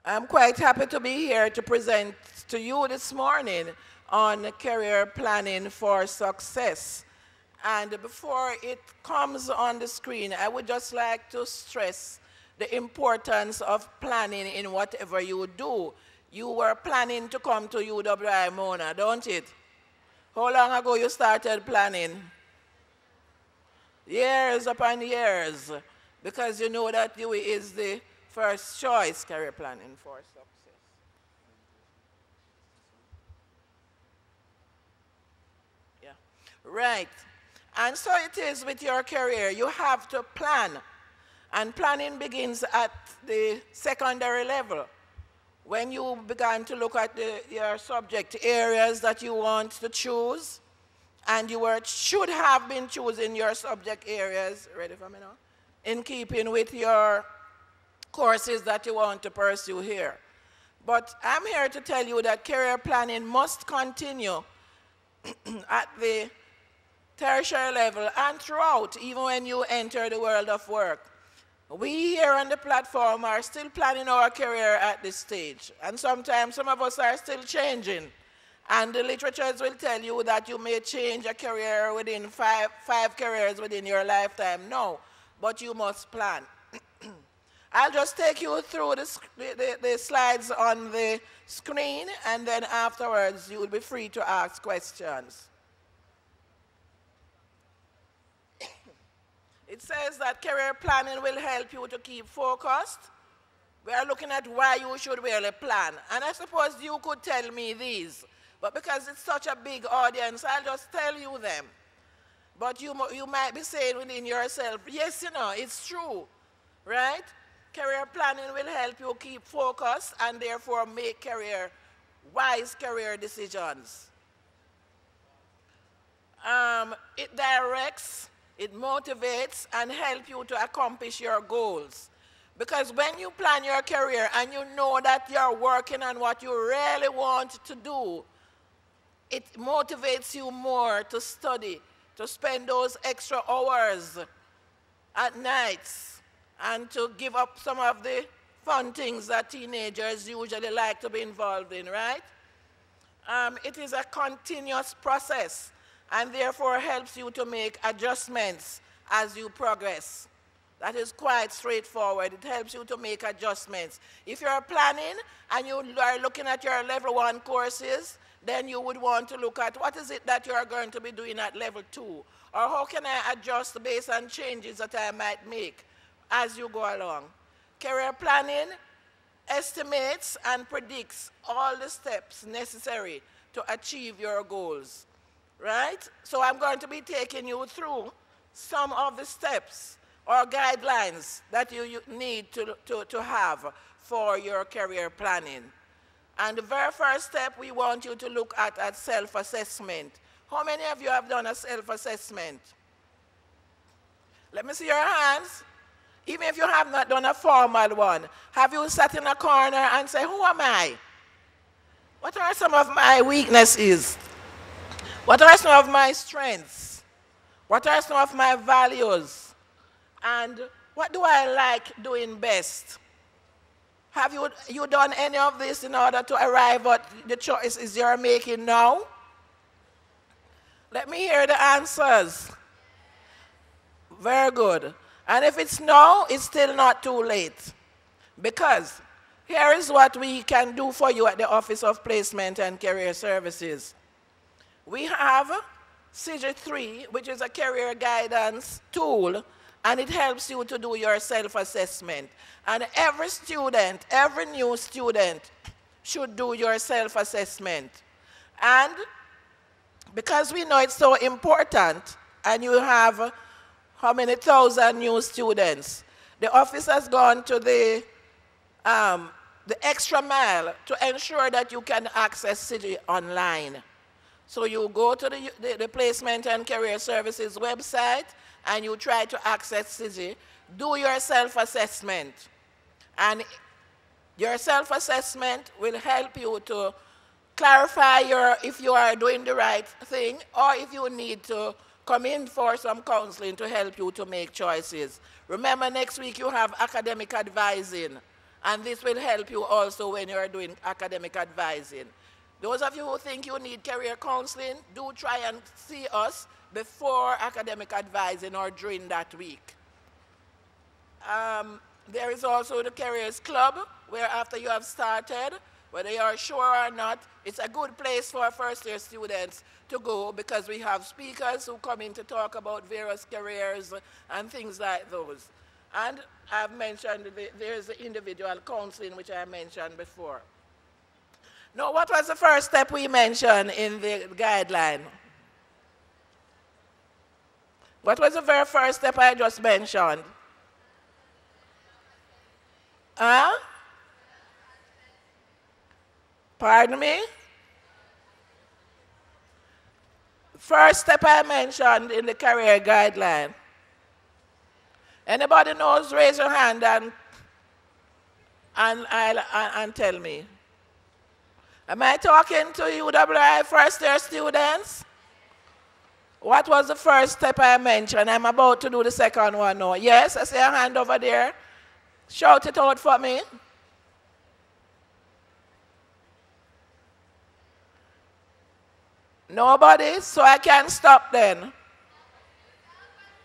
I'm quite happy to be here to present to you this morning on career planning for success. And before it comes on the screen, I would just like to stress the importance of planning in whatever you do. You were planning to come to UWI, Mona, don't it? How long ago you started planning? Years upon years, because you know that you is the first choice career planning for success. Yeah, right. And so it is with your career. You have to plan. And planning begins at the secondary level. When you began to look at your subject areas that you want to choose, and should have been choosing your subject areas, ready for me now, in keeping with your courses that you want to pursue here. But I'm here to tell you that career planning must continue at the tertiary level and throughout, even when you enter the world of work. We here on the platform are still planning our career at this stage. And sometimes some of us are still changing. And the literatures will tell you that you may change a career within five careers within your lifetime. No, but you must plan. I'll just take you through the slides on the screen, and then afterwards you will be free to ask questions. It says that career planning will help you to keep focused. We are looking at why you should really plan. And I suppose you could tell me these, but because it's such a big audience, I'll just tell you them. But you might be saying within yourself, yes, it's true, right? Career planning will help you keep focused and therefore make wise career decisions. It directs, it motivates, and helps you to accomplish your goals. Because when you plan your career and you know that you're working on what you really want to do, it motivates you more to study, to spend those extra hours at nights, and to give up some of the fun things that teenagers usually like to be involved in, right? It is a continuous process and therefore helps you to make adjustments as you progress. That is quite straightforward. It helps you to make adjustments. If you're planning and you are looking at your level 1 courses, then you would want to look at what is it that you are going to be doing at level 2, or how can I adjust based on changes that I might make as you go along. Career planning estimates and predicts all the steps necessary to achieve your goals, right? So I'm going to be taking you through some of the steps or guidelines that you need to have for your career planning. And the very first step we want you to look at self-assessment. How many of you have done a self-assessment? Let me see your hands. Even if you have not done a formal one, have you sat in a corner and said, who am I? What are some of my weaknesses? What are some of my strengths? What are some of my values? And what do I like doing best? Have you done any of this in order to arrive at the choices you're making now? Let me hear the answers. Very good. And if it's no, it's still not too late. Because here is what we can do for you at the Office of Placement and Career Services. We have CIGI 3, which is a career guidance tool, and it helps you to do your self-assessment. And every student, every new student should do your self-assessment. And because we know it's so important, and you have how many thousand new students, the office has gone to the extra mile to ensure that you can access CIGI online. So you go to the Placement and Career Services website and you try to access CIGI, do your self-assessment. And your self-assessment will help you to clarify if you are doing the right thing or if you need to come in for some counseling to help you to make choices. Remember, next week you have academic advising. And this will help you also when you're doing academic advising. Those of you who think you need career counseling, do try and see us before academic advising or during that week. There is also the Careers Club, where after you have started, whether you are sure or not, it's a good place for first-year students to go because we have speakers who come in to talk about various careers and things like those. And I've mentioned there's the individual counseling, which I mentioned before. Now, what was the first step we mentioned in the guideline? What was the very first step I just mentioned? Huh? Pardon me? First step I mentioned in the career guideline. Anybody knows, raise your hand and tell me. Am I talking to UWI first year students? What was the first step I mentioned? I'm about to do the second one now. Yes, I see a hand over there. Shout it out for me. Nobody? So I can stop then.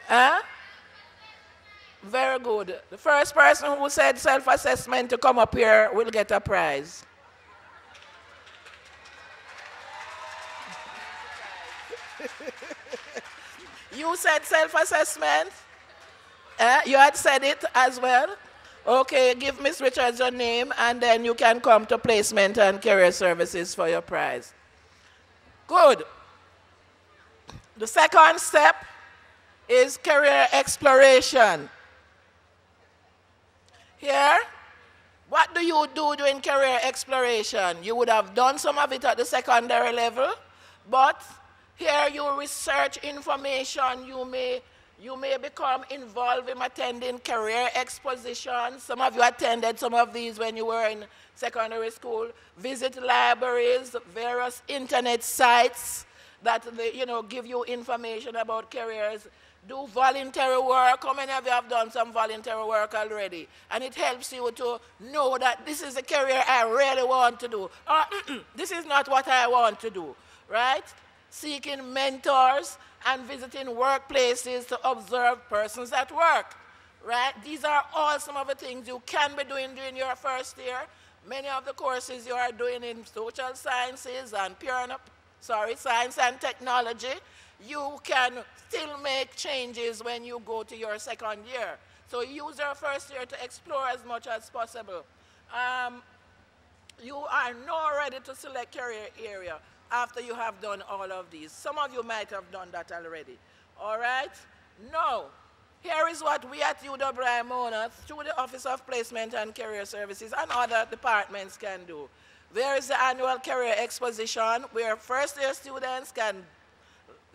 Huh? Very good. The first person who said self-assessment to come up here will get a prize. You said self-assessment? You had said it as well? Okay, give Ms. Richards your name and then you can come to placement and career services for your prize. Good. The second step is career exploration. Here, what do you do during career exploration? You would have done some of it at the secondary level, but here you research information. You may become involved in attending career expositions. Some of you attended some of these when you were in secondary school. Visit libraries, various internet sites that give you information about careers. Do voluntary work. How many of you have done some voluntary work already? And it helps you to know that this is a career I really want to do. Or this is not what I want to do, right? Seeking mentors and visiting workplaces to observe persons at work, right? These are all some of the things you can be doing during your first year. Many of the courses you are doing in social sciences and science and technology, you can still make changes when you go to your second year. So use your first year to explore as much as possible. You are now ready to select career area after you have done all of these. Some of you might have done that already. All right? Now, here is what we at UWI Mona, through the Office of Placement and Career Services and other departments can do. There is the annual career exposition where first-year students can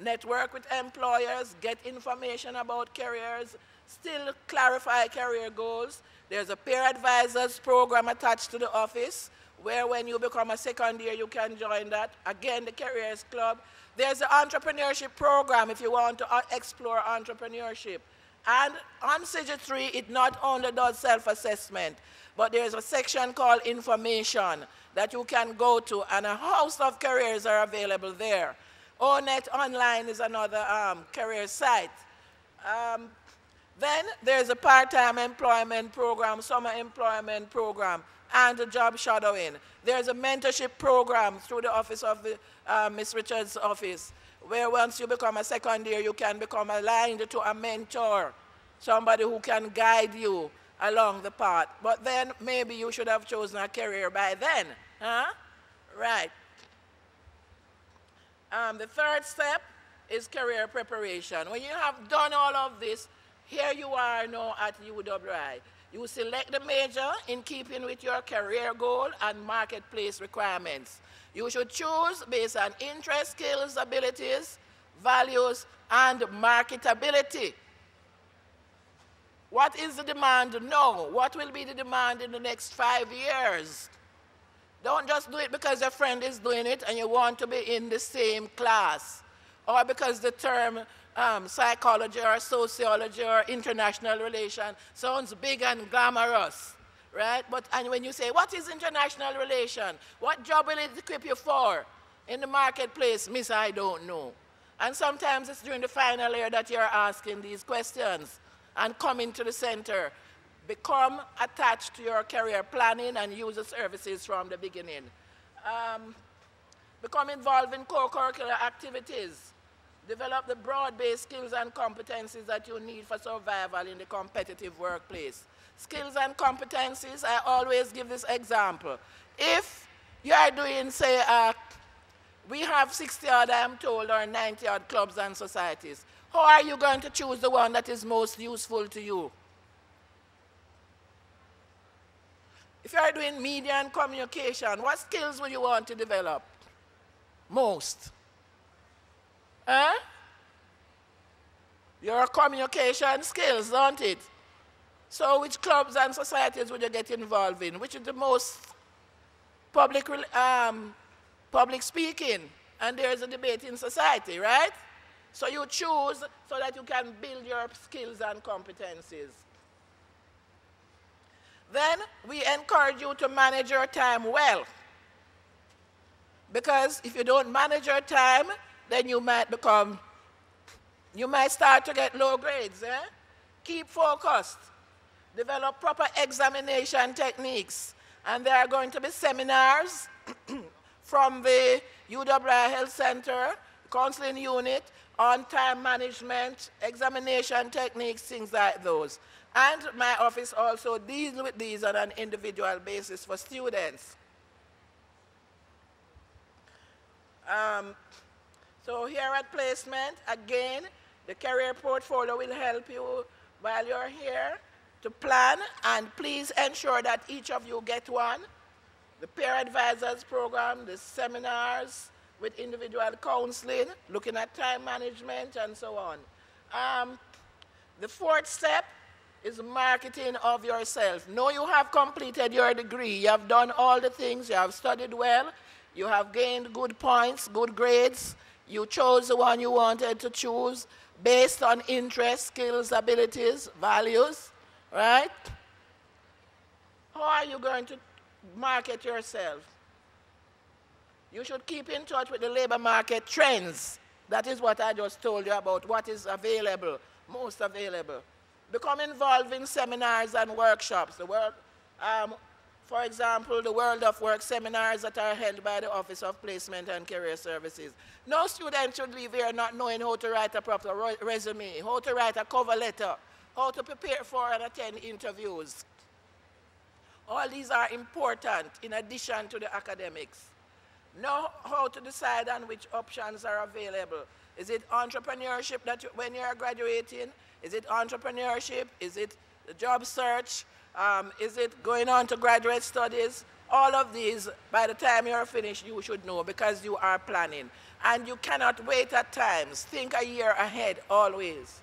network with employers, get information about careers, still clarify career goals. There's a peer advisors program attached to the office where when you become a second year, you can join that. Again, the Careers Club. There's the entrepreneurship program if you want to explore entrepreneurship. And on CIGI 3, it not only does self-assessment, but there's a section called information that you can go to, and a host of careers are available there. ONET Online is another career site. Then there's a part-time employment program, summer employment program, and a job shadowing. There's a mentorship program through the office of Ms. Richards' office, where once you become a second year, you can become aligned to a mentor, somebody who can guide you along the path. But then maybe you should have chosen a career by then. Huh? Right. The third step is career preparation. When you have done all of this, here you are now at UWI. You select the major in keeping with your career goal and marketplace requirements. You should choose based on interest, skills, abilities, values, and marketability. What is the demand now? What will be the demand in the next 5 years? Don't just do it because your friend is doing it and you want to be in the same class, or because the term psychology or sociology or international relation sounds big and glamorous, right? And when you say, what is international relation? What job will it equip you for in the marketplace? Miss, I don't know. And sometimes it's during the final year that you're asking these questions and coming to the center. Become attached to your career planning and use the services from the beginning. Become involved in co-curricular activities. Develop the broad-based skills and competencies that you need for survival in the competitive workplace. Skills and competencies, I always give this example. If you are doing, say, we have 60 odd, I'm told, or 90 odd clubs and societies. How are you going to choose the one that is most useful to you? If you are doing media and communication, what skills will you want to develop most? Huh? Your communication skills, don't it? So which clubs and societies would you get involved in? Which is the most public speaking? And there's a debate in society, right? So you choose so that you can build your skills and competencies. Then we encourage you to manage your time well. Because if you don't manage your time, then you might start to get low grades. Keep focused. Develop proper examination techniques. And there are going to be seminars from the UWI Health Center, counseling unit, on time management, examination techniques, things like those. And my office also deals with these on an individual basis for students. So here at placement, again, the career portfolio will help you while you're here to plan, and please ensure that each of you get one. The peer advisors program, the seminars with individual counseling, looking at time management and so on. The fourth step is marketing of yourself. Know you have completed your degree. You have done all the things. You have studied well. You have gained good points, good grades. You chose the one you wanted to choose based on interests, skills, abilities, values, right? How are you going to market yourself? You should keep in touch with the labor market trends. That is what I just told you about, what is available, most available. Become involved in seminars and workshops. For example, the World of Work seminars that are held by the Office of Placement and Career Services. No student should leave here not knowing how to write a proper resume, how to write a cover letter, how to prepare for and attend interviews. All these are important in addition to the academics. Know how to decide on which options are available. Is it entrepreneurship that when you're graduating? Is it entrepreneurship? Is it the job search? Is it going on to graduate studies? All of these, by the time you're finished, you should know because you are planning. And you cannot wait at times. Think a year ahead, always.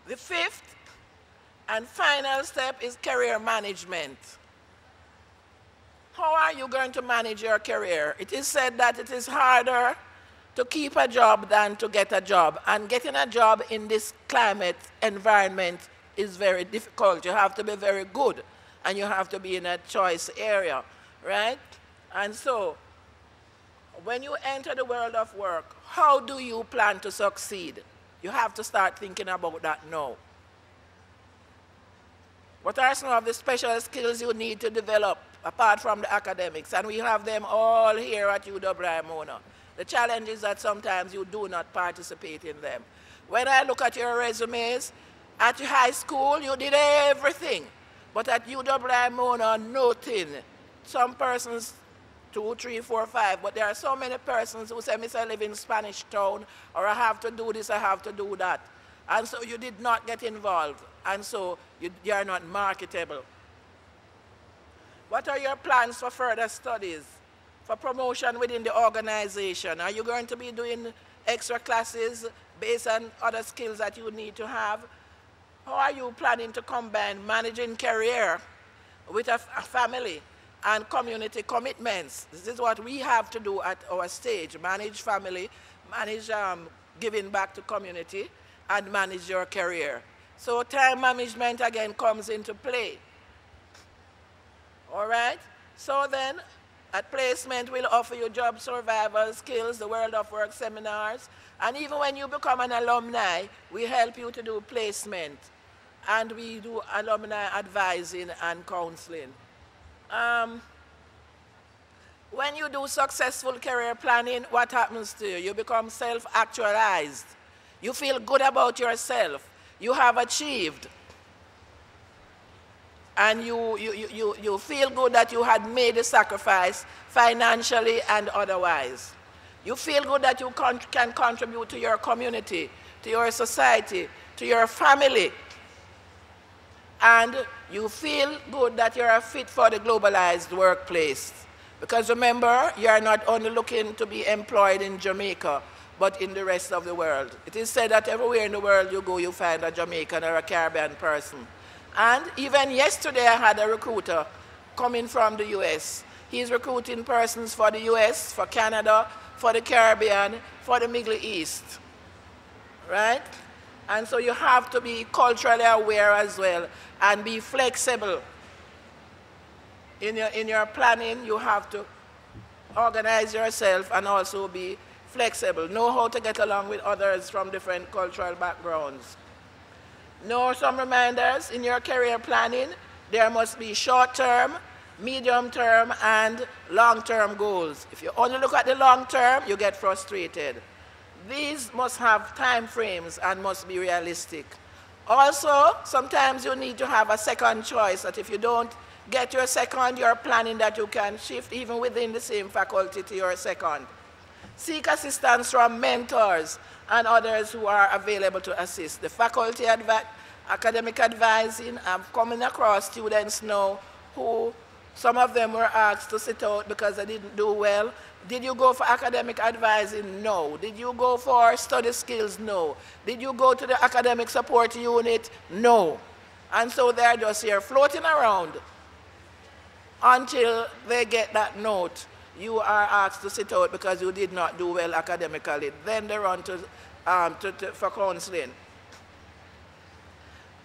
The fifth and final step is career management. How are you going to manage your career? It is said that it is harder to keep a job than to get a job. And getting a job in this climate environment is very difficult. You have to be very good, and you have to be in a choice area, right? And so, when you enter the world of work, how do you plan to succeed? You have to start thinking about that now. What are some of the special skills you need to develop apart from the academics? And we have them all here at UWI Mona. The challenge is that sometimes you do not participate in them. When I look at your resumes, at your high school, you did everything. But at UWI Mona, nothing. Some persons, 2, 3, 4, 5, but there are so many persons who say, Miss, I live in Spanish Town, or I have to do this, I have to do that. And so you did not get involved, and so you are not marketable. What are your plans for further studies, for promotion within the organization? Are you going to be doing extra classes based on other skills that you need to have? How are you planning to combine managing career with a family and community commitments? This is what we have to do at our stage: manage family, manage giving back to community, and manage your career. So time management again comes into play. All right? So then, at placement, we'll offer you job survival skills, the World of Work seminars, and even when you become an alumni, we help you to do placement, and we do alumni advising and counseling. When you do successful career planning, what happens to you? You become self-actualized. You feel good about yourself. You have achieved. And you feel good that you had made a sacrifice financially and otherwise. You feel good that you can contribute to your community, to your society, to your family. And you feel good that you're fit for the globalized workplace. Because remember, you're not only looking to be employed in Jamaica, but in the rest of the world. It is said that everywhere in the world you go, you find a Jamaican or a Caribbean person. And even yesterday I had a recruiter coming from the US. He's recruiting persons for the US, for Canada, for the Caribbean, for the Middle East. Right? And so you have to be culturally aware as well and be flexible. In your planning, you have to organize yourself and also be flexible. Know how to get along with others from different cultural backgrounds. Know some reminders in your career planning. There must be short-term, medium-term, and long-term goals. If you only look at the long-term, you get frustrated. These must have time frames and must be realistic. Also, sometimes you need to have a second choice, that if you don't get your second, you're planning that you can shift even within the same faculty to your second. Seek assistance from mentors and others who are available to assist. The faculty academic advising, I'm coming across students now who, some of them were asked to sit out because they didn't do well. Did you go for academic advising? No. Did you go for study skills? No. Did you go to the academic support unit? No. And so they're just here floating around until they get that note. You are asked to sit out because you did not do well academically. Then they run for counseling.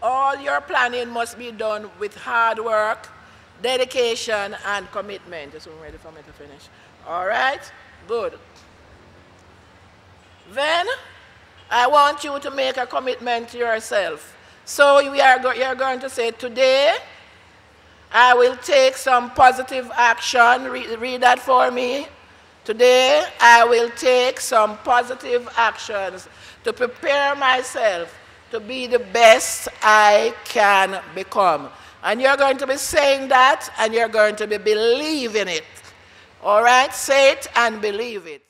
All your planning must be done with hard work, dedication, and commitment. Just ready for me to finish. All right? Good. Then, I want you to make a commitment to yourself. So you're going to say, today, I will take some positive action. Read that for me. Today, I will take some positive actions to prepare myself to be the best I can become. And you're going to be saying that, and you're going to be believing it. All right? Say it and believe it.